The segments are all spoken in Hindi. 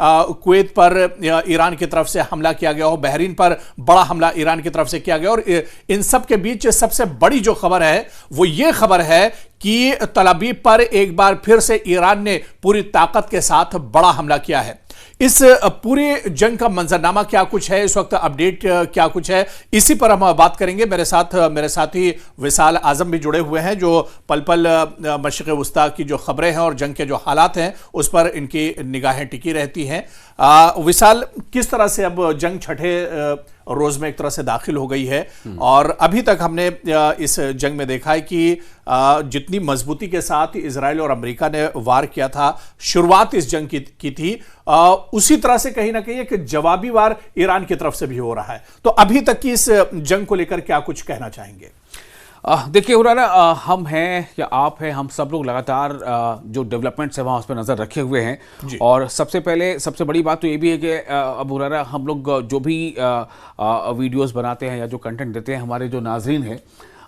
कुवैत पर ईरान की तरफ से हमला किया गया हो, बहरीन पर बड़ा हमला ईरान की तरफ से किया गया, और इन सब के बीच सबसे बड़ी जो खबर है वो ये खबर है कि तल अवीव पर एक बार फिर से ईरान ने पूरी ताकत के साथ बड़ा हमला किया है। इस पूरी जंग का मंजरनामा क्या कुछ है, इस वक्त अपडेट क्या कुछ है, इसी पर हम बात करेंगे। मेरे साथी विशाल आजम भी जुड़े हुए हैं, जो पल पल मशरिक़ वस्ता की जो खबरें हैं और जंग के जो हालात हैं उस पर इनकी निगाहें टिकी रहती हैं। विशाल, किस तरह से अब जंग छठे रोज में एक तरह से दाखिल हो गई है, और अभी तक हमने इस जंग में देखा है कि जितनी मजबूती के साथ इजराइल और अमेरिका ने वार किया था, शुरुआत इस जंग की थी, उसी तरह से कहीं ना कहीं एक जवाबी वार ईरान की तरफ से भी हो रहा है। तो अभी तक की इस जंग को लेकर क्या कुछ कहना चाहेंगे? देखिए हो रहा ना, हम हैं या आप हैं, हम सब लोग लगातार जो डेवलपमेंट्स है वहाँ उस पर नज़र रखे हुए हैं। और सबसे पहले सबसे बड़ी बात तो ये भी है कि अब हो रहा है, हम लोग जो भी वीडियोस बनाते हैं या जो कंटेंट देते हैं, हमारे जो नाजरीन हैं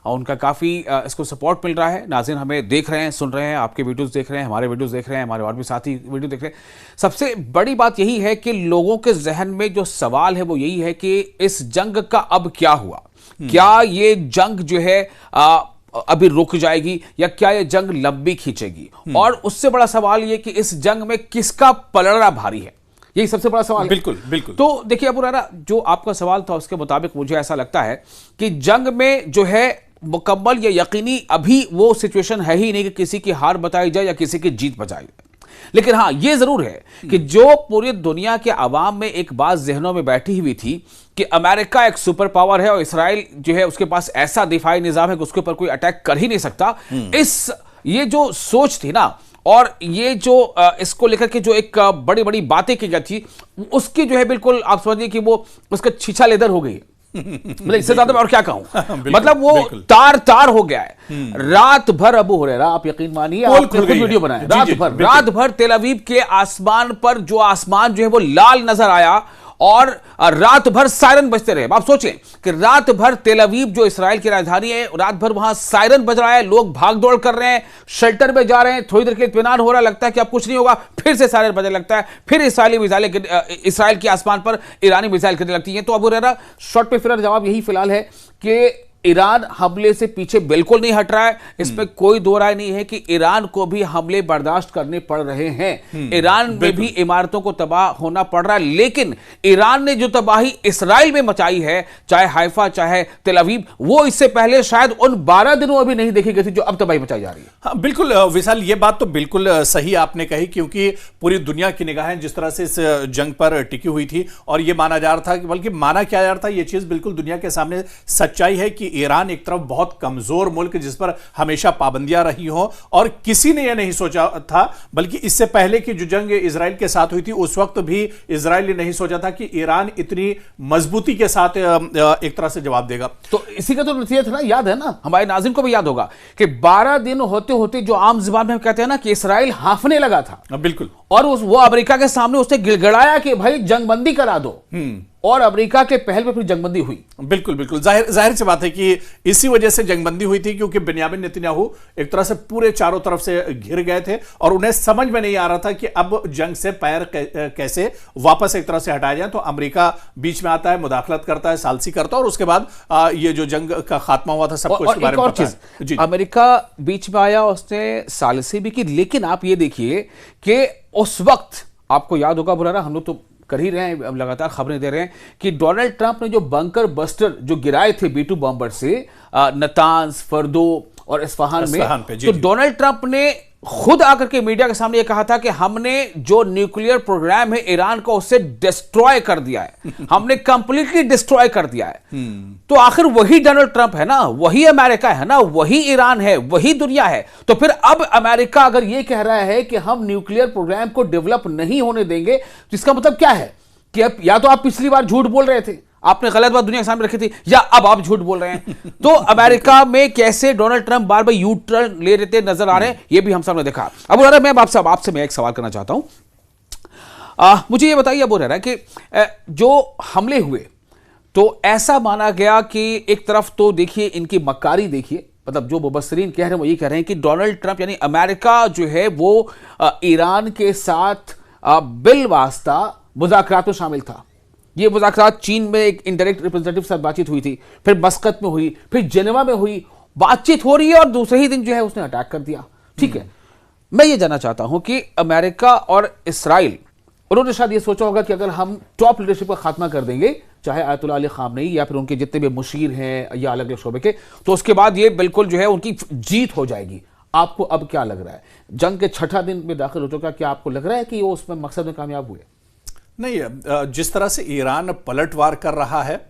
उनका काफ़ी इसको सपोर्ट मिल रहा है। नाज़रीन हमें देख रहे हैं, सुन रहे हैं, आपके वीडियोस देख रहे हैं, हमारे वीडियोस देख रहे हैं, हमारे और भी साथी वीडियो देख रहे हैं। सबसे बड़ी बात यही है कि लोगों के जहन में जो सवाल है वो यही है कि इस जंग का अब क्या हुआ, क्या ये जंग जो है अभी रुक जाएगी या क्या ये जंग लंबी खींचेगी, और उससे बड़ा सवाल ये कि इस जंग में किसका पलड़ा भारी है, यही सबसे बड़ा सवाल है। बिल्कुल बिल्कुल। तो देखिए अबू हुरैरा, जो आपका सवाल था उसके मुताबिक मुझे ऐसा लगता है कि जंग में जो है मुकम्मल या यकीनी अभी वो सिचुएशन है ही नहीं कि किसी की हार बताई जाए या किसी की जीत बचाई जाए। लेकिन हाँ, ये जरूर है कि जो पूरी दुनिया के अवाम में एक बात जहनों में बैठी हुई थी कि अमेरिका एक सुपर पावर है और इसराइल जो है उसके पास ऐसा दिफाई निजाम है कि उसके ऊपर कोई अटैक कर ही नहीं सकता, ये जो सोच थी ना, और ये जो इसको लेकर के जो एक बड़ी बड़ी बातें की गई थी, उसकी जो है बिल्कुल आप समझिए कि वो उसका छीछा लेदर हो गई है। मतलब इससे ज्यादा मैं और क्या कहूं, मतलब वो तार तार हो गया है। रात भर अबू हुरैरा, आप यकीन मानिए, आपने खुद वीडियो बनाया, रात भर तेल अवीव के आसमान पर जो आसमान जो है वो लाल नजर आया, और रात भर सायरन बजते रहे। आप सोचें कि रात भर तेल अवीव जो इसराइल की राजधानी है, रात भर वहां सायरन बज रहा है, लोग भाग दौड़ कर रहे हैं, शेल्टर में जा रहे हैं, थोड़ी देर के इत्मीनान हो रहा, लगता है कि अब कुछ नहीं होगा, फिर से सायरन बजने लगता है, फिर इसराइल के आसमान पर ईरानी मिसाइल गिरने लगती है। तो अबू हुरैरा, शॉर्ट पे फिलहाल जवाब यही फिलहाल है कि ईरान हमले से पीछे बिल्कुल नहीं हट रहा है। इसमें कोई दो राय नहीं है कि ईरान को भी हमले बर्दाश्त करने पड़ रहे हैं, ईरान में भी इमारतों को तबाह होना पड़ रहा है। लेकिन ईरान ने जो तबाही इसराइल में मचाई है, चाहे हाइफा चाहे तेल अवीव, वो इससे पहले शायद उन 12 दिनों में भी नहीं देखी गई थी जो अब तबाही मचाई जा रही है। हाँ, बिल्कुल विशाल, ये बात तो बिल्कुल सही आपने कही, क्योंकि पूरी दुनिया की निगाहें जिस तरह से इस जंग पर टिकी हुई थी, और ये माना जा रहा था, बल्कि माना क्या जा रहा था, ये चीज बिल्कुल दुनिया के सामने सच्चाई है कि ईरान एक तरफ बहुत कमजोर मुल्क जिस पर हमेशा पाबंदियां रही हो, और किसी ने यह नहीं सोचा था, बल्कि इससे पहले की जो जंग इजराइल के साथ हुई थी उस वक्त भी इजराइल ने नहीं सोचा था कि ईरान इतनी मजबूती के साथ एक तरह से जवाब देगा। तो इसी का तो नतीजा था ना, याद है ना, हमारे नाज़रीन को भी याद होगा कि 12 दिन होते होते जो आम जुबान में हम कहते हैं ना कि इसराइल हांफने लगा था। बिल्कुल। और वो अमेरिका के सामने उसने गिड़गिड़ाया कि भाई जंगबंदी करा दो, और अमेरिका के पहल पे फिर जंगबंदी हुई। बिल्कुल बिल्कुल, जाहिर सी बात है कि इसी वजह से जंगबंदी हुई थी, क्योंकि बेन्यामिन नेतन्याहू एक तरह से पूरे चारों तरफ से घिर गए थे, और उन्हें समझ में नहीं आ रहा था कि अब जंग से पैर कैसे वापस एक तरह से हटाया जाए। तो अमेरिका बीच में आता है, मुदाखलत करता है, सालसी करता है, और उसके बाद ये जो जंग का खात्मा हुआ था सबको इसके बारे में पता है। अमेरिका बीच में आया, उसने सालसी भी की, लेकिन आप ये देखिए कि उस वक्त आपको याद होगा बुरा, हम लोग तो कर ही रहे हैं, लगातार खबरें दे रहे हैं कि डोनाल्ड ट्रंप ने जो बंकर बस्टर जो गिराए थे B-2 बॉम्बर से नतांज, फर्दो और इस्फहान में, तो डोनाल्ड ट्रंप ने खुद आकर के मीडिया के सामने ये कहा था कि हमने जो न्यूक्लियर प्रोग्राम है ईरान का उससे डिस्ट्रॉय कर दिया है, हमने कंप्लीटली डिस्ट्रॉय कर दिया है। तो आखिर वही डोनाल्ड ट्रंप है ना, वही अमेरिका है ना, वही ईरान है, वही दुनिया है। तो फिर अब अमेरिका अगर ये कह रहा है कि हम न्यूक्लियर प्रोग्राम को डेवलप नहीं होने देंगे, तो इसका मतलब क्या है कि अब या तो आप पिछली बार झूठ बोल रहे थे, आपने गलत बात दुनिया के सामने रखी थी, या अब आप झूठ बोल रहे हैं। तो अमेरिका में कैसे डोनाल्ड ट्रंप बार बार यू टर्न ले रहते नजर आ रहे हैं, ये भी हम सामने देखा। अब मैं आपसे मैं एक सवाल करना चाहता हूं, मुझे ये बताइए अबू हुरैरा कि जो हमले हुए तो ऐसा माना गया कि एक तरफ तो देखिए इनकी मक्कारी देखिए, मतलब जो मुबस्सिरीन कह रहे हैं वो ये कह रहे हैं कि डोनाल्ड ट्रंप यानी अमेरिका जो है वो ईरान के साथ बिल वास्ता मुज़ाकरात में शामिल था। ये मुज़ाकरात चीन में एक इंडायरेक्ट रिप्रेजेंटेटिव से बातचीत हुई थी, फिर मस्कत में हुई, फिर जेनेवा में हुई, बातचीत हो रही है और दूसरे ही दिन जो है उसने अटैक कर दिया। ठीक है, मैं ये जानना चाहता हूं कि अमेरिका और इसराइल, उन्होंने शायद ये सोचा होगा कि अगर हम टॉप लीडरशिप का खात्मा कर देंगे, चाहे आयतुल्लाह अली खामनेई या फिर उनके जितने भी मुशीर हैं या अलग अलग शोबे के, तो उसके बाद ये बिल्कुल जो है उनकी जीत हो जाएगी। आपको अब क्या लग रहा है? जंग के छठा दिन में दाखिल हो चुका, क्या आपको लग रहा है कि वो उसमें मकसद में कामयाब हुए? नहीं, जिस तरह से ईरान पलटवार कर रहा है,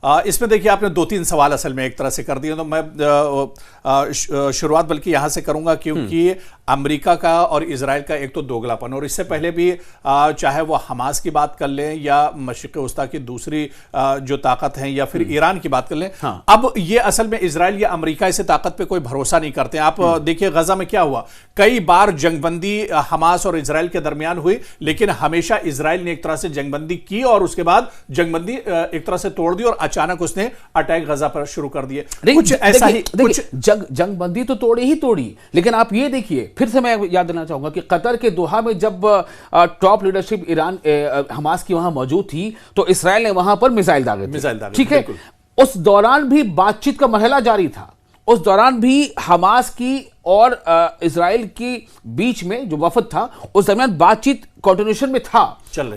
इसमें देखिए आपने दो तीन सवाल असल में एक तरह से कर दिए, तो मैं शुरुआत बल्कि यहां से करूंगा, क्योंकि अमेरिका का और इजराइल का एक तो दोगलापन, और इससे पहले भी चाहे वो हमास की बात कर लें या मशरिक़ वस्ता की दूसरी जो ताकत है या फिर ईरान की बात कर लें, हाँ। अब ये असल में इजराइल या अमेरिका इस ताकत पे कोई भरोसा नहीं करते। आप देखिए गजा में क्या हुआ, कई बार जंगबंदी हमास और इजराइल के दरमियान हुई, लेकिन हमेशा इजराइल ने एक तरह से जंगबंदी की और उसके बाद जंगबंदी एक तरह से तोड़ दी और अचानक उसने अटैक गजा पर शुरू कर दिए। कुछ ऐसा ही कुछ जंगबंदी तो तोड़ी ही तोड़ी, लेकिन आप ये देखिए, फिर से मैं याद देना चाहूंगा कि कतर के दोहा में जब टॉप लीडरशिप ईरान हमास की वहां मौजूद थी, तो इसराइल ने वहां पर मिसाइल दागे। ठीक है, उस दौरान भी बातचीत का मरहला जारी था। उस दौरान भी हमास की और इजराइल की बीच में जो वफद था, उस दरमियान बातचीत कंटिन्यूएशन में था,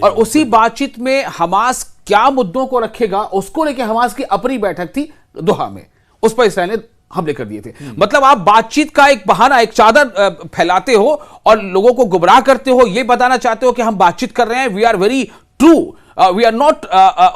और उसी बातचीत में हमास क्या मुद्दों को रखेगा उसको लेकर हमास की अपनी बैठक थी दोहा में, उस पर इसराइल ने हमले कर दिए थे। मतलब आप बातचीत का एक बहाना, एक चादर फैलाते हो और लोगों को गुमराह करते हो, यह बताना चाहते हो कि हम बातचीत कर रहे हैं, we are very true, we are not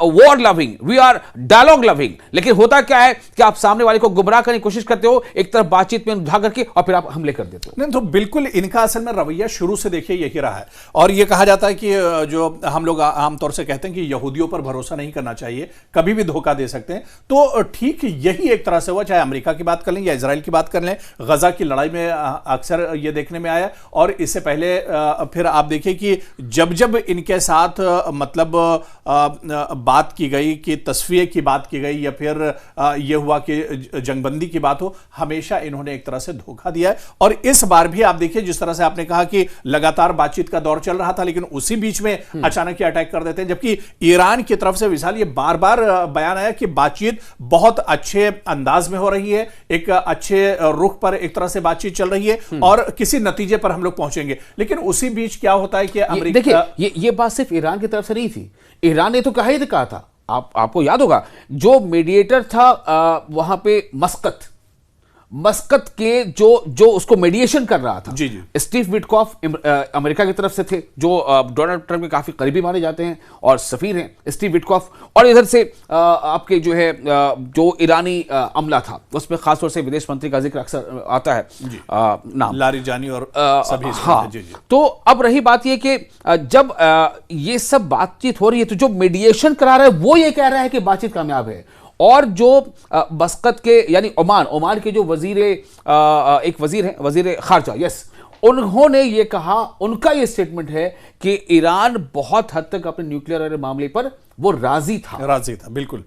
war loving, we are dialogue loving. लेकिन होता क्या है कि आप सामने वाले को गुमराह करने की कोशिश करते हो, एक तरफ बातचीत में उलझा करके, और फिर आप हमले कर देते हो। नहीं, तो बिल्कुल इनका असल में रवैया शुरू से देखिए यही रहा है, और यह कहा जाता है कि जो हम लोग आमतौर से कहते हैं कि यहूदियों पर भरोसा नहीं करना चाहिए, कभी भी धोखा दे सकते हैं, तो ठीक यही एक तरह से हुआ, चाहे अमेरिका की बात कर लें या इजराइल की बात कर लें। गजा की लड़ाई में अक्सर यह देखने में आया, और इससे पहले फिर आप देखिए कि जब जब इनके साथ मतलब बात की गई, कि तस्फिये की बात की गई, या फिर यह हुआ कि जंगबंदी की बात हो, हमेशा इन्होंने एक तरह से धोखा दिया है। और इस बार भी आप देखिए, जिस तरह से आपने कहा कि लगातार बातचीत का दौर चल रहा था, लेकिन उसी बीच में अचानक ही अटैक कर देते हैं, जबकि ईरान की तरफ से विशाल ये बार बार बयान आया कि बातचीत बहुत अच्छे अंदाज में हो रही है, एक अच्छे रुख पर एक तरह से बातचीत चल रही है और किसी नतीजे पर हम लोग पहुंचेंगे। लेकिन उसी बीच क्या होता है कि अमेरिका, देखिए ये बात सिर्फ ईरान की तरफ से नहीं थी, ईरान ने तो कहा था, आपको याद होगा, जो मीडिएटर था वहां पे मस्कत के जो उसको मेडिएशन कर रहा था, जी जी, स्टीव विटकॉफ अमेरिका की तरफ से थे, जो डोनाल्ड ट्रंप के काफी करीबी माने जाते हैं और सफीर हैं स्टीव विटकॉफ, और इधर से आपके जो है जो ईरानी अमला था, उसमें खासतौर से विदेश मंत्री का जिक्र अक्सर आता है, नाम लारिजानी और सभी। हाँ, जी जी। तो अब रही बात यह कि जब ये सब बातचीत हो रही है, तो जो मेडिएशन करा रहा है वो ये कह रहा है कि बातचीत कामयाब है, और जो मस्कत के यानी ओमान के जो एक वजीर हैं, वजीर खारजा, यस, उन्होंने ये कहा, उनका ये स्टेटमेंट है कि ईरान बहुत हद तक अपने न्यूक्लियर मामले पर वो राजी था, बिल्कुल।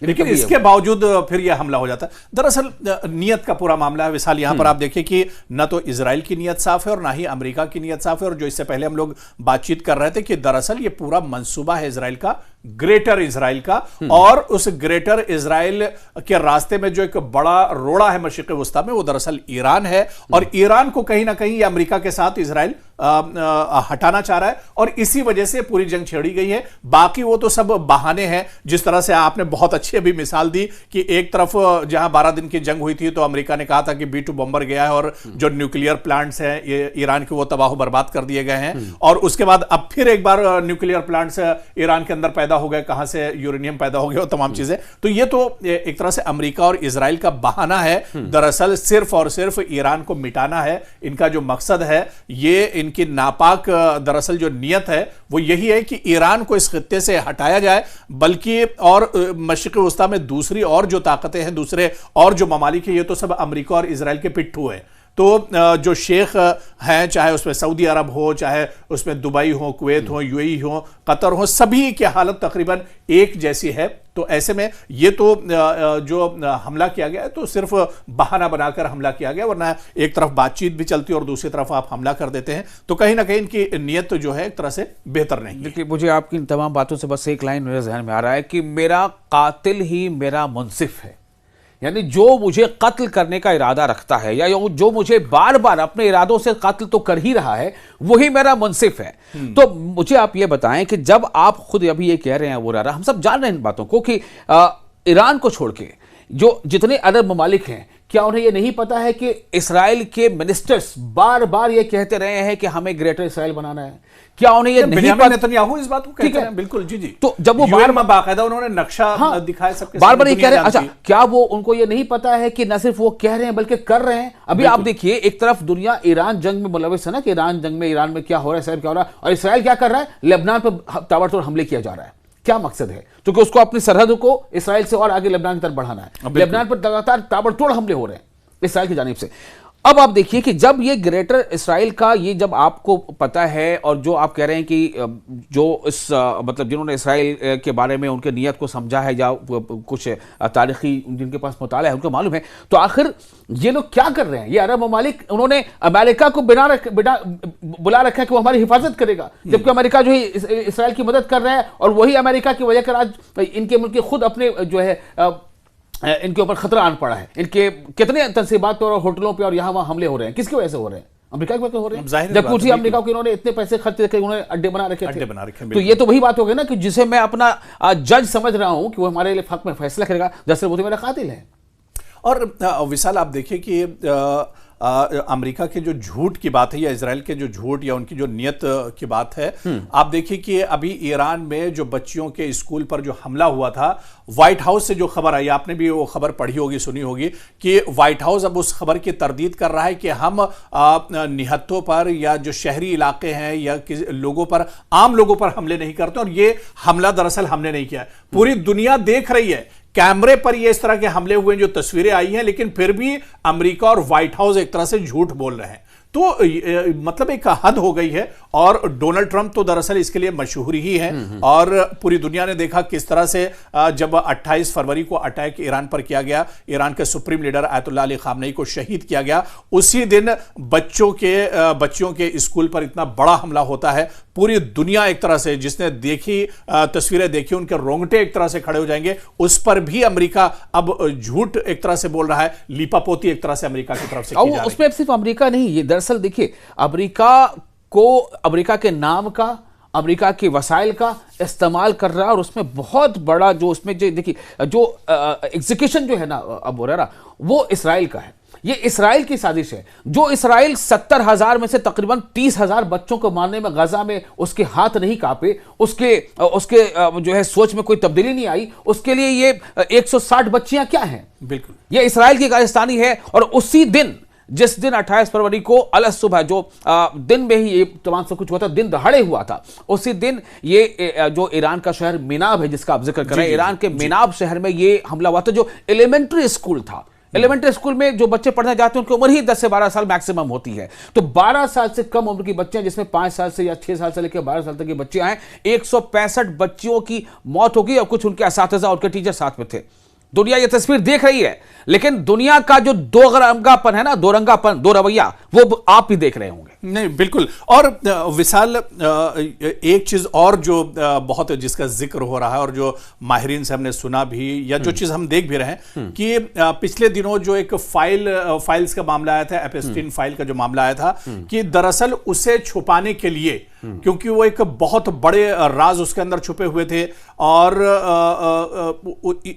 लेकिन इसके बावजूद फिर यह हमला हो जाता है। दरअसल नियत का पूरा मामला है विशाल। यहां पर आप देखिए कि न तो इजराइल की नियत साफ है और ना ही अमेरिका की नियत साफ है, और जो इससे पहले हम लोग बातचीत कर रहे थे कि दरअसल ये पूरा मंसूबा है इजराइल का, ग्रेटर इजराइल का, और उस ग्रेटर इजराइल के रास्ते में जो एक बड़ा रोड़ा है मशरिक़ वस्ता में, वो दरअसल ईरान है, और ईरान को कहीं ना कहीं अमेरिका के साथ इजराइल हटाना चाह रहा है, और इसी वजह से पूरी जंग छेड़ी गई है। बाकी वो तो सब बहाने हैं, जिस तरह से आपने बहुत अच्छी अभी मिसाल दी कि एक तरफ जहां 12 दिन की जंग हुई थी तो अमेरिका ने कहा था कि B2 बॉम्बर गया है और जो न्यूक्लियर प्लांट्स हैं ये ईरान के, वो तबाह बर्बाद कर दिए गए हैं, और उसके बाद अब फिर एक बार न्यूक्लियर प्लांट्स ईरान के अंदर पैदा हो गए, कहां से यूरेनियम पैदा हो गया, तमाम चीजें। तो ये तो एक तरह से अमेरिका और इजराइल का बहाना है, दरअसल सिर्फ और सिर्फ ईरान को मिटाना है इनका जो मकसद है। ये इनकी नापाक दरअसल जो नियत है वो यही है कि ईरान को इस खित्ते से हटाया जाए, बल्कि और मशरिक़ वस्ता में दूसरी और जो ताकतें हैं, दूसरे और जो ममालिक है, ये तो सब अमेरिका और इजराइल के पिट्ठू है। जो शेख हैं, चाहे उसमें सऊदी अरब हो, चाहे उसमें दुबई हो, कुवैत हो, यूएई हो, कतर हो, सभी की हालत तकरीबन एक जैसी है। तो ऐसे में ये तो जो हमला किया गया है तो सिर्फ बहाना बनाकर हमला किया गया, वरना एक तरफ बातचीत भी चलती और दूसरी तरफ आप हमला कर देते हैं, तो कहीं ना कहीं इनकी नीयत जो है एक तरह से बेहतर नहीं। देखिए, मुझे आपकी इन तमाम बातों से बस एक लाइन मेरे जहन में आ रहा है कि मेरा कातिल ही मेरा मुंसिफ है। यानी जो मुझे कत्ल करने का इरादा रखता है या जो मुझे बार बार अपने इरादों से कत्ल तो कर ही रहा है, वही मेरा मुंसिफ है। तो मुझे आप ये बताएं कि जब आप खुद अभी ये कह रहे हैं वो रहा, हम सब जान रहे हैं इन बातों को कि ईरान को छोड़ के जो जितने अरब ममालिक हैं, क्या उन्हें यह नहीं पता है कि इसराइल के मिनिस्टर्स बार बार ये कहते रहे हैं कि हमें ग्रेटर इसराइल बनाना है? क्या उन्हें ये नहीं पता? नेतन्याहू इस बात को कहते हैं, बिल्कुल, जी जी। तो जब वो बाकायदा उन्होंने नक्शा दिखाया सबके बार बार ये कह रहे हैं, अच्छा क्या वो उनको ये नहीं पता है कि न सिर्फ वो कह रहे हैं बल्कि कर रहे हैं? अभी आप देखिए, एक तरफ दुनिया ईरान जंग में मुलविस है ना, कि ईरान जंग में ईरान में क्या हो रहा है, इसराइल क्या हो रहा है, और इसराइल क्या कर रहा है? लेबनान पर ताबड़तोड़ हमले किया जा रहा है। क्या मकसद है? क्योंकि उसको अपनी सरहद को इसराइल से और आगे लेबनान की तरफ बढ़ाना है। लेबनान पर लगातार ताबड़तोड़ हमले हो रहे हैं इसराइल की जानिब से। अब आप देखिए कि जब ये ग्रेटर इसराइल का ये जब आपको पता है, और जो आप कह रहे हैं कि जो इस मतलब जिन्होंने इसराइल के बारे में उनके नियत को समझा है या कुछ तारीखी जिनके पास मुताला है उनको मालूम है, तो आखिर ये लोग क्या कर रहे हैं? ये अरब ममालिक, उन्होंने अमेरिका को बुला रखा है कि वो हमारी हिफाजत करेगा, जबकि अमेरिका जो है इसराइल की मदद कर रहा है, और वही अमेरिका की वजह कर आज इनके मुल्क खुद अपने जो है इनके ऊपर खतरा आन पड़ा है। इनके कितने तंसीबात पे और होटलों पे और यहाँ वहाँ हमले हो रहे हैं, किसकी वजह से हो रहे हैं? अमेरिका की वजह से हो रहे हैं। जब पूछिए अमेरिका को, इन्होंने इतने पैसे खर्च करके उन्होंने अड्डे बना रखे थे। तो ये तो वही बात हो गई ना कि जिसे मैं अपना जज समझ रहा हूं कि वो हमारे लिए हक में फैसला करेगा, दरअसल वो तो मेरा कातिल है। और विशाल, आप देखिए कि अमेरिका के जो झूठ की बात है या इजराइल के जो झूठ या उनकी जो नियत की बात है, आप देखिए कि अभी ईरान में जो बच्चियों के स्कूल पर जो हमला हुआ था, व्हाइट हाउस से जो खबर आई, आपने भी वो खबर पढ़ी होगी, सुनी होगी, कि व्हाइट हाउस अब उस खबर की तरदीद कर रहा है कि हम निहत्तों पर या जो शहरी इलाके हैं या लोगों पर, आम लोगों पर हमले नहीं करते, और ये हमला दरअसल हमने नहीं किया है। पूरी दुनिया देख रही है, कैमरे पर ये इस तरह के हमले हुए जो तस्वीरें आई हैं, लेकिन फिर भी अमेरिका और व्हाइट हाउस एक तरह से झूठ बोल रहे हैं। तो मतलब एक हद हो गई है, और डोनाल्ड ट्रंप तो दरअसल इसके लिए मशहूर ही है, और पूरी दुनिया ने देखा किस तरह से जब 28 फरवरी को अटैक ईरान पर किया गया, ईरान के supreme leader Ayatollah Ali Khamenei को शहीद किया गया, उसी दिन बच्चियों के स्कूल पर इतना बड़ा हमला होता है। पूरी दुनिया एक तरह से, जिसने देखी तस्वीरें देखी, उनके रोंगटे एक तरह से खड़े हो जाएंगे। उस पर भी अमेरिका अब झूठ एक तरह से बोल रहा है, लीपापोती एक तरह से अमेरिका की तरफ से की जा रही है। उसमें सिर्फ अमेरिका नहीं, ये दरअसल देखिए अमेरिका के नाम का, अमेरिका के वसाइल का इस्तेमाल कर रहा है, और उसमें बहुत बड़ा जो उसमें जो देखिए जो एग्जीक्यूशन जो है ना अब हो रहा, वो इसराइल का है। ये इसराइल की साजिश है। जो इसराइल 70,000 में से तकरीबन 30,000 बच्चों को मारने में गजा में उसके हाथ नहीं कांपे, उसके जो है सोच में कोई तब्दीली नहीं आई, उसके लिए ये 160 बच्चियां क्या हैं? बिल्कुल, ये इसराइल की खालिस्तानी है। और उसी दिन, जिस दिन 28 फरवरी को अलग सुबह जो दिन में ही ये तमाम सब कुछ हुआ था, दिन दहाड़े हुआ था, उसी दिन ये जो ईरान का शहर मिनाब है जिसका आप जिक्र कर रहे हैं, ईरान के मिनाब शहर में ये हमला हुआ था, जो एलिमेंट्री स्कूल था। एलिमेंट्री स्कूल में जो बच्चे पढ़ने जाते हैं उनकी उम्र ही 10 से 12 साल मैक्सिमम होती है। तो 12 साल से कम उम्र की बच्चे, जिसमें 5 साल से या 6 साल से लेकर 12 साल तक के बच्चे हैं, 165 बच्चियों की मौत हो गई, और कुछ उनके असातिज़ा और उनके टीचर साथ में थे। दुनिया ये तस्वीर देख रही है, लेकिन दुनिया का जो दो रंगापन है ना, दो रंगापन, दो रवैया, वो आप भी देख रहे होंगे। नहीं, बिल्कुल। और विशाल, एक चीज और जो बहुत जिसका जिक्र हो रहा है और जो माहिरीन से हमने सुना भी, या जो चीज हम देख भी रहे हैं, कि पिछले दिनों जो एक फाइल्स का मामला आया था, एपस्टीन फाइल का जो मामला आया था, कि दरअसल उसे छुपाने के लिए, क्योंकि वो एक बहुत बड़े राज उसके अंदर छुपे हुए थे, और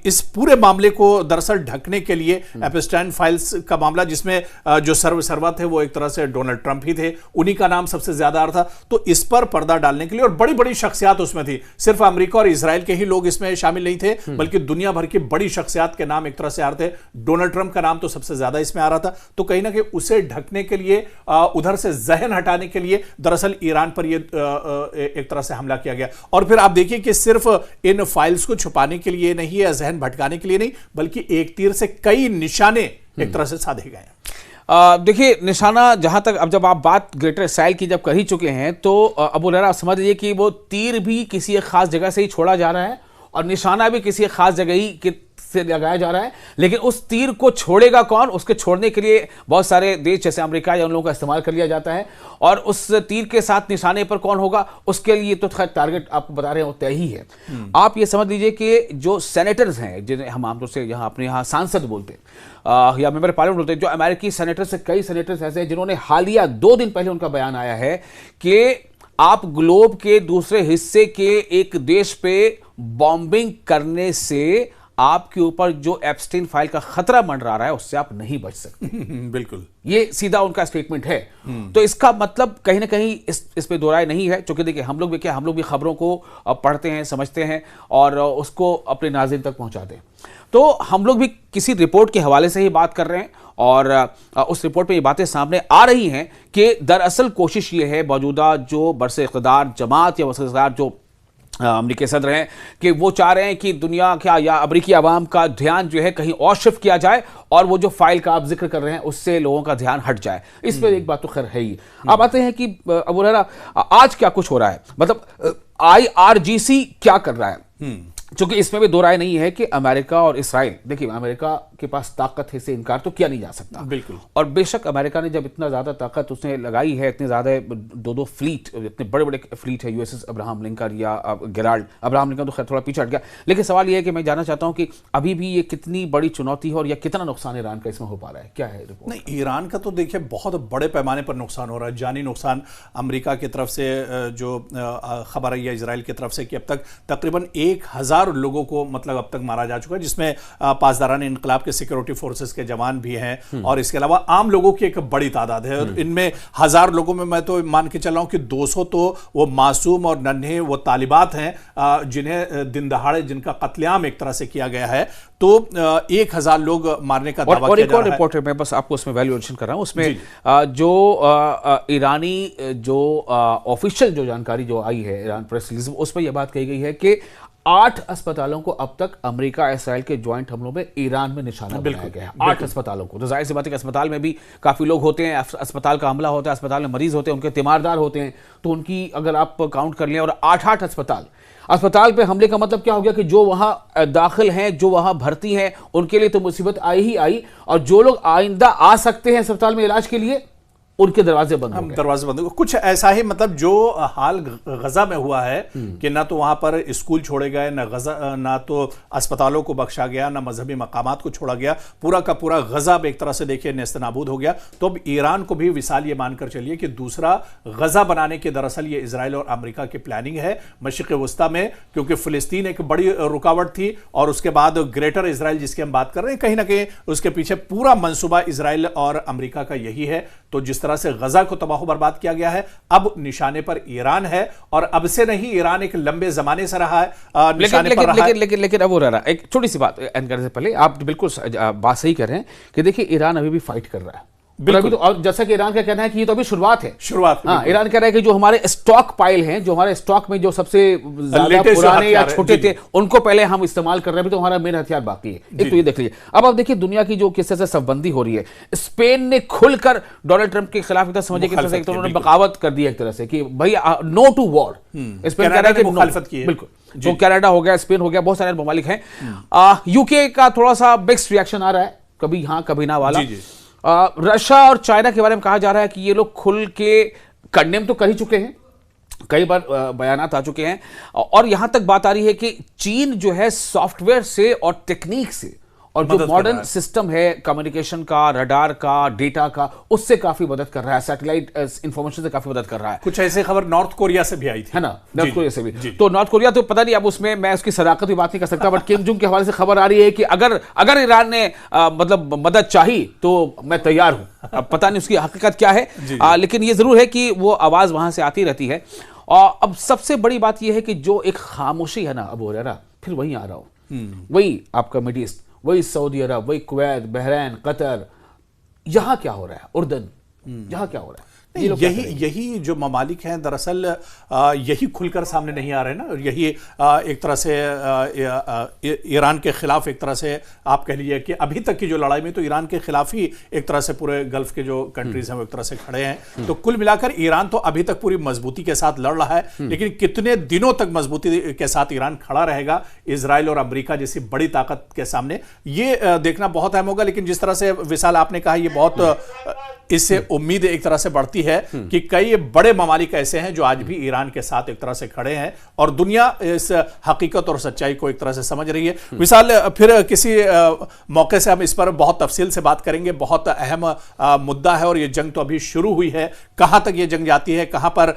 इस पूरे मामले को दरअसल ढकने के लिए एपस्टीन फाइल्स का मामला, जिसमें जो सर्वा थे वो एक तरह से डोनाल्ड ट्रंप ही थे, उन्हीं का नाम सबसे ज्यादा आ रहा था। तो इस पर पर्दा डालने के लिए, और बड़ी बड़ी शख्सियात उसमें थी, सिर्फ अमेरिका और इजराइल के ही लोग इसमें शामिल नहीं थे, बल्कि दुनिया भर की बड़ी शख्सियात के नाम एक तरह से आ रहे थे। डोनाल्ड ट्रंप का नाम तो सबसे ज्यादा इसमें आ रहा था। तो कहीं ना कहीं उसे ढकने के लिए, उधर से जहन हटाने के लिए दरअसल ईरान पर एक तरह से हमला किया गया। और फिर आप देखिए कि सिर्फ इन फाइल्स को छुपाने के लिए नहीं, या जहन भटकाने के लिए नहीं, बल्कि एक तीर से कई निशाने एक तरह से साधे गए। देखिए निशाना जहां तक, अब जब आप बात ग्रेटर इसराइल की जब कर ही चुके हैं तो अबू हुरैरा आप समझ लीजिए कि वो तीर भी किसी एक खास जगह से ही छोड़ा जा रहा है और निशाना भी किसी एक खास जगह ही से लगाया जा रहा है, लेकिन उस तीर को छोड़ेगा कौन, उसके छोड़ने के लिए बहुत सारे देश जैसे अमेरिका या उन लोगों का इस्तेमाल कर लिया जाता है, और उस तीर के साथ निशाने पर कौन होगा उसके लिए तो खैर टारगेट आपको बता रहे हैं वो तय ही है। आप ये समझ लीजिए कि जो सेनेटर्स हैं, जिन्हें हम आमतौर से यहाँ अपने यहाँ सांसद बोलते हैं या मेंबर पार्लियामेंट बोलते हैं, जो अमेरिकी सेनेटर्स से कई सेनेटर्स ऐसे हैं जिन्होंने हालिया 2 दिन पहले उनका बयान आया है कि आप ग्लोब के दूसरे हिस्से के एक देश पे बॉम्बिंग करने से आपके ऊपर जो एप्स्टीन फाइल का खतरा मंडरा रहा है उससे आप नहीं बच सकते। बिल्कुल, ये सीधा उनका स्टेटमेंट है। तो इसका मतलब कहीं ना कहीं इस पे दो राय नहीं है, क्योंकि देखिए हम लोग भी खबरों को पढ़ते हैं, समझते हैं और उसको अपने नाज़रीन तक पहुंचाते हैं। तो हम लोग भी किसी रिपोर्ट के हवाले से ही बात कर रहे हैं और उस रिपोर्ट में ये बातें सामने आ रही हैं कि दरअसल कोशिश ये है मौजूदा जो बरसे इक़्तिदार जमात या बरसे इक़्तिदार जो अमेरिकी सदर हैं कि वो चाह रहे हैं कि दुनिया क्या या अमेरिकी आवाम का ध्यान जो है कहीं और शिफ्ट किया जाए और वो जो फाइल का आप जिक्र कर रहे हैं उससे लोगों का ध्यान हट जाए। इस पर एक बात तो खैर है ही। अब आते हैं कि अबू हुरैरा आज क्या कुछ हो रहा है, मतलब IRGC क्या कर रहा है, क्योंकि इसमें भी दो राय नहीं है कि अमेरिका और इसराइल, देखिए अमेरिका के पास ताकत है, से इनकार तो किया नहीं जा सकता। बिल्कुल, और बेशक अमेरिका ने जब इतना ज्यादा ताकत उसने लगाई है, इतने ज्यादा 2 फ्लीट, इतने बड़े बड़े फ्लीट है, USS अब्राहम लिंकन या गेराल्ड, अब्राहम लिंकन तो खैर थोड़ा पीछे हट गया, लेकिन सवाल यह है कि मैं जानना चाहता हूं कि अभी भी ये कितनी बड़ी चुनौती है और या कितना नुकसान ईरान का इसमें हो पा रहा है, क्या है रिपोर्ट? नहीं, ईरान का तो देखिए बहुत बड़े पैमाने पर नुकसान हो रहा है, जानी नुकसान अमेरिका की तरफ से जो खबर आई है इसराइल की तरफ से कि अब तक तकरीबन 1000 लोगों को मतलब अब तक मारा जा चुका है, जिसमें पासदारान इनकलाब के सिक्योरिटी फोर्सेस के जवान भी हैं और इसके अलावा आम लोगों की एक बड़ी तादाद है। और इनमें 1000 लोगों में मैं तो मान के चल रहा हूं कि 200 तो वो मासूम और नन्हे वो तालिबात हैं जिन्हें दिन दहाड़े जिनका कत्लेआम एक तरह से किया गया है। तो 1000 लोग मारने का दावा किया जा रहा है। रिपोर्ट है, मैं बस आपको उसमें वैल्यूएशन कर रहा हूं, उसमें जो ईरानी जो ऑफिशियल जो जानकारी जो आई है ईरान प्रेस रिलीज, उसमें यह बात कही गई है कि 8 अस्पतालों को अब तक अमेरिका इसराइल के ज्वाइंट हमलों में ईरान में निशाना बनाया गया है। 8 अस्पतालों को, तो जाहिर सी बात है कि अस्पताल में भी काफी लोग होते हैं, अस्पताल का हमला होता है, अस्पताल में मरीज होते हैं, उनके तीमारदार होते हैं, तो उनकी अगर आप काउंट कर लें और 8 अस्पताल पे हमले का मतलब क्या हो गया कि जो वहां दाखिल हैं, जो वहां भर्ती हैं, उनके लिए तो मुसीबत आई ही आई, और जो लोग आइंदा आ सकते हैं अस्पताल में इलाज के लिए उनके दरवाजे बंद हो गए। दरवाजे बंद हो गए। कुछ ऐसा ही मतलब जो हाल गजा में हुआ है कि ना तो वहां पर स्कूल छोड़े गए, ना तो अस्पतालों को बख्शा गया, ना मजहबी मकामात को छोड़ा गया, पूरा का पूरा गजा एक तरह से देखिए नेस्तनाबूद हो गया। तो अब ईरान को भी विसाल ये मानकर चलिए कि दूसरा गजा बनाने की दरअसल ये इजराइल और अमेरिका की प्लानिंग है मशरिक़ वस्ता में, क्योंकि फिलिस्तीन एक बड़ी रुकावट थी और उसके बाद ग्रेटर इजराइल जिसकी हम बात कर रहे हैं, कहीं ना कहीं उसके पीछे पूरा मंसूबा इजराइल और अमेरिका का यही है। तो जिस तरह से गजा को तबाह बर्बाद किया गया है, अब निशाने पर ईरान है, और अब से नहीं, ईरान एक लंबे जमाने से रहा है निशाने पर रहा है। लेकिन अब हो रहा है, एक छोटी सी बात एंड करने से पहले, आप बिल्कुल बात सही कर रहे हैं कि देखिए ईरान अभी भी फाइट कर रहा है, अभी तो, और जैसा कि ईरान का कहना है कि ये तो अभी शुरुआत है। हाँ, ईरान कह रहा है कि जो हमारे स्टॉक पाइल हैं, जो हमारे स्टॉक में जो सबसे ज्यादा पुराने या छोटे थे, उनको पहले हम इस्तेमाल कर रहे हैं, अभी तो हमारा मेन हथियार बाकी है। एक तो ये देख लीजिए। अब आप देखिए दुनिया की जो किस तरह से शबबंदी हो रही है, स्पेन ने खुलकर डोनाल्ड ट्रंप के खिलाफ एक तरह समझिए कि उन्होंने बगावत कर दी एक तरह से कि भाई नो टू वॉर। स्पेन कह रहा है कि मुखालिफत की है, बिल्कुल। जो कनाडा हो गया, स्पेन हो गया, बहुत सारे ममालिक हैं। यूके का थोड़ा सा मिक्स्ड रिएक्शन आ रहा है, कभी हाँ कभी ना वाला। रशिया और चाइना के बारे में कहा जा रहा है कि ये लोग खुल के कंडेम तो कर ही चुके हैं, कई बार बयानात आ चुके हैं, और यहां तक बात आ रही है कि चीन जो है सॉफ्टवेयर से और टेक्निक से और जो मॉडर्न सिस्टम है कम्युनिकेशन का, रडार का, डेटा का, उससे काफी मदद कर रहा है, सैटेलाइट इंफॉर्मेशन से काफी मदद कर रहा है। कुछ ऐसे खबर नॉर्थ कोरिया से भी आई थी, है ना, नॉर्थ कोरिया से भी। तो नॉर्थ कोरिया तो पता नहीं, अब उसमें मैं उसकी सदाकत की बात नहीं कर सकता, बट किम जोंग के हवाले से खबर आ रही है कि अगर ईरान ने मतलब मदद चाही तो मैं तैयार हूं। अब पता नहीं उसकी हकीकत क्या है, लेकिन ये जरूर है कि वो आवाज वहां से आती रहती है। और अब सबसे बड़ी बात यह है कि जो एक खामोशी है ना अबू हुरैरा, फिर वहीं आ रहा हूं, वही आपका मिड ईस्ट, वही सऊदी अरब, वही कुवैत, बहरैन, कतर, यहां क्या हो रहा है, उर्दन, यहां क्या हो रहा है? ये लोग क्या यही करेंगे? यही जो ममालिक हैं दरअसल यही खुलकर सामने नहीं आ रहे ना, और यही एक तरह से ईरान के खिलाफ एक तरह से आप कह लीजिए कि अभी तक की जो लड़ाई में तो ईरान के खिलाफ ही एक तरह से पूरे गल्फ के जो कंट्रीज हैं वो एक तरह से खड़े हैं। तो कुल मिलाकर ईरान तो अभी तक पूरी मजबूती के साथ लड़ रहा है, लेकिन कितने दिनों तक मजबूती के साथ ईरान खड़ा रहेगा इजराइल और अमेरिका जैसी बड़ी ताकत के सामने, ये देखना बहुत अहम होगा। लेकिन जिस तरह से विशाल आपने कहा, ये बहुत इससे उम्मीद एक तरह से बढ़ती है कि कई बड़े ममालिक ऐसे हैं जो आज भी ईरान के साथ एक तरह से खड़े हैं और दुनिया इस हकीकत और सच्चाई को एक तरह से समझ रही है। विशाल, फिर किसी मौके से हम इस पर बहुत तफसील से बात करेंगे। बहुत अहम मुद्दा है और ये जंग तो अभी शुरू हुई है। कहां तक ये जंग जाती है, कहां पर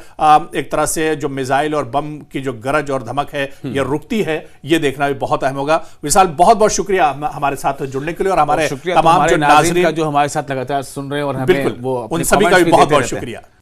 एक तरह से जो मिसाइल और बम की जो गरज और धमक है ये रुकती है, ये देखना भी बहुत अहम होगा। विशाल, बहुत बहुत शुक्रिया हमारे साथ जुड़ने के लिए और हमारे तमाम जो नाज़रीन जो हमारे साथ लगातार सुन रहे हैं और हमें बिल्कुल, उन सभी का भी बहुत बहुत शुक्रिया।